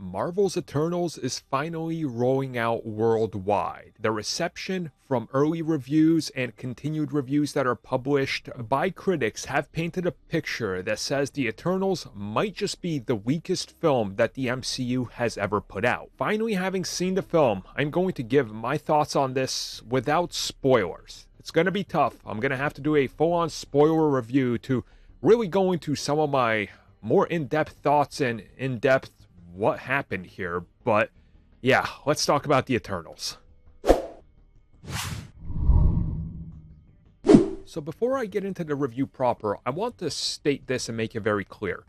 Marvel's Eternals is finally rolling out worldwide. The reception from early reviews and continued reviews that are published by critics have painted a picture that says the Eternals might just be the weakest film that the MCU has ever put out. Finally, having seen the film, I'm going to give my thoughts on this without spoilers. It's going to be tough. I'm going to have to do a full-on spoiler review to really go into some of my more in-depth thoughts and in-depth what happened here, but yeah, let's talk about the Eternals. So before I get into the review proper, I want to state this and make it very clear.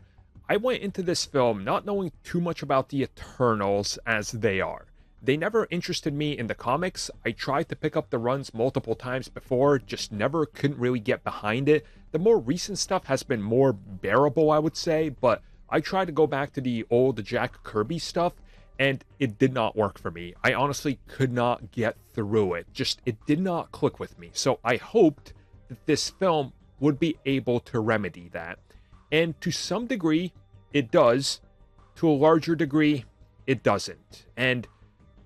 I went into this film not knowing too much about the Eternals as they are. They never interested me in the comics. I tried to pick up the runs multiple times before, just never couldn't really get behind it. The more recent stuff has been more bearable, I would say, but I tried to go back to the old Jack Kirby stuff, and it did not work for me. I honestly could not get through it. It did not click with me. So I hoped that this film would be able to remedy that. And to some degree, it does. To a larger degree, it doesn't. And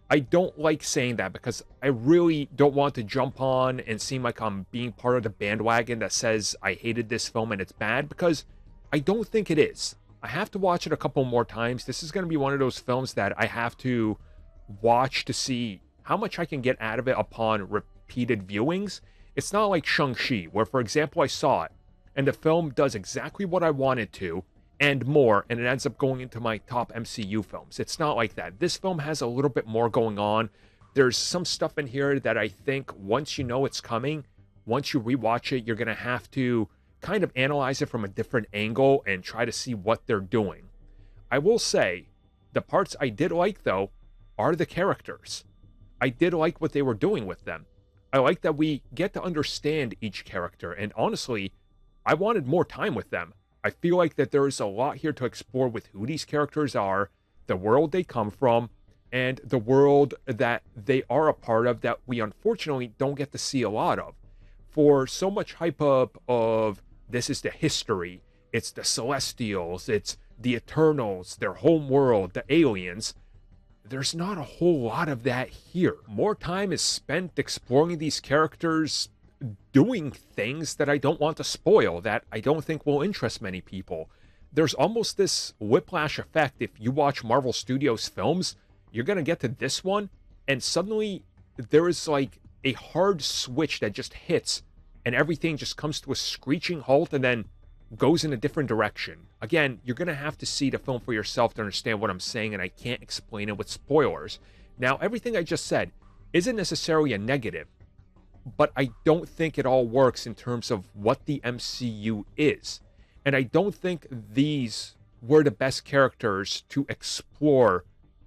I don't like saying that because I really don't want to jump on and seem like I'm being part of the bandwagon that says I hated this film and it's bad, because I don't think it is. I have to watch it a couple more times. This is going to be one of those films that I have to watch to see how much I can get out of it upon repeated viewings. It's not like Shang-Chi, where, for example, I saw it, and the film does exactly what I wanted to, and more, and it ends up going into my top MCU films. It's not like that. This film has a little bit more going on. There's some stuff in here that I think once you know it's coming, once you rewatch it, you're going to have to kind of analyze it from a different angle and try to see what they're doing. I will say, the parts I did like, though, are the characters. I did like what they were doing with them. I like that we get to understand each character, and honestly, I wanted more time with them. I feel like that there is a lot here to explore with who these characters are, the world they come from, and the world that they are a part of that we unfortunately don't get to see a lot of. For so much hype up of this is the history, it's the Celestials, it's the Eternals, their home world, the aliens, there's not a whole lot of that here. More time is spent exploring these characters, doing things that I don't want to spoil, that I don't think will interest many people. There's almost this whiplash effect. If you watch Marvel Studios films, you're going to get to this one, and suddenly there is like a hard switch that just hits, and everything just comes to a screeching halt and then goes in a different direction. Again, you're going to have to see the film for yourself to understand what I'm saying, and I can't explain it with spoilers. Now, everything I just said isn't necessarily a negative, but I don't think it all works in terms of what the MCU is. And I don't think these were the best characters to explore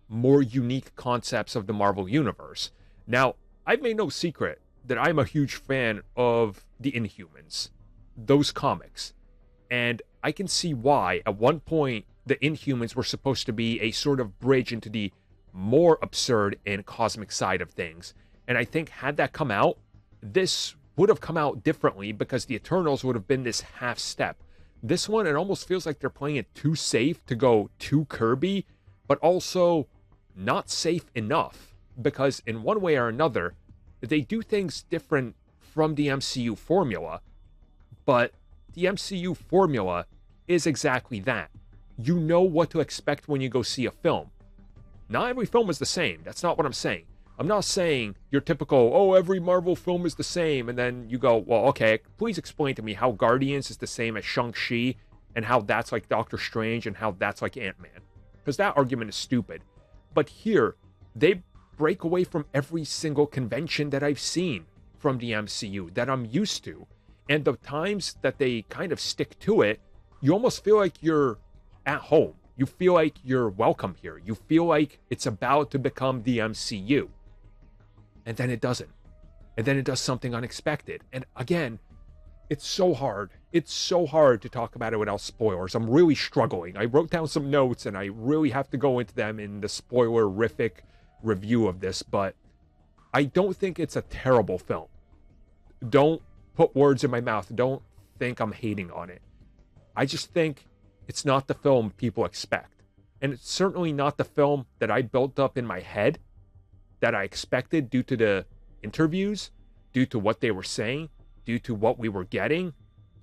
more unique concepts of the Marvel Universe. Now, I've made no secret that I'm a huge fan of the Inhumans, those comics. And I can see why, at one point, the Inhumans were supposed to be a sort of bridge into the more absurd and cosmic side of things. And I think had that come out, this would have come out differently because the Eternals would have been this half step. This one, it almost feels like they're playing it too safe to go too Kirby, but also not safe enough, because in one way or another, they do things different from the MCU formula, but the MCU formula is exactly that. You know what to expect when you go see a film. Not every film is the same. That's not what I'm saying. I'm not saying your typical, oh, every Marvel film is the same, and then you go, well, okay, please explain to me how Guardians is the same as Shang-Chi, and how that's like Doctor Strange, and how that's like Ant-Man. Because that argument is stupid. But here, they break away from every single convention that I've seen from the MCU, that I'm used to. And the times that they kind of stick to it, you almost feel like you're at home. You feel like you're welcome here. You feel like it's about to become the MCU. And then it doesn't. And then it does something unexpected. And again, it's so hard. It's so hard to talk about it without spoilers. I'm really struggling. I wrote down some notes and I really have to go into them in the spoilerific review of this, but I don't think it's a terrible film. Don't put words in my mouth. Don't think I'm hating on it. I just think it's not the film people expect. And it's certainly not the film that I built up in my head that I expected due to the interviews, due to what they were saying, due to what we were getting,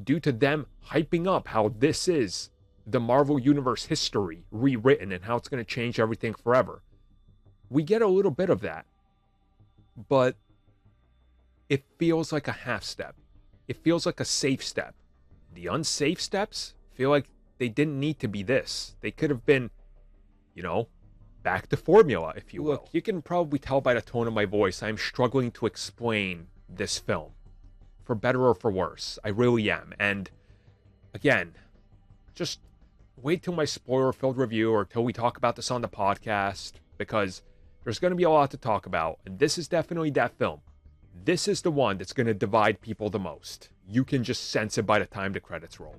due to them hyping up how this is the Marvel Universe history rewritten and how it's going to change everything forever. We get a little bit of that, but it feels like a half step. It feels like a safe step. The unsafe steps feel like they didn't need to be this. They could have been, back to formula, if you will. Look, you can probably tell by the tone of my voice, I'm struggling to explain this film. For better or for worse. I really am. And again, just wait till my spoiler-filled review or till we talk about this on the podcast, because there's going to be a lot to talk about. And this is definitely that film. This is the one that's going to divide people the most. You can just sense it by the time the credits roll.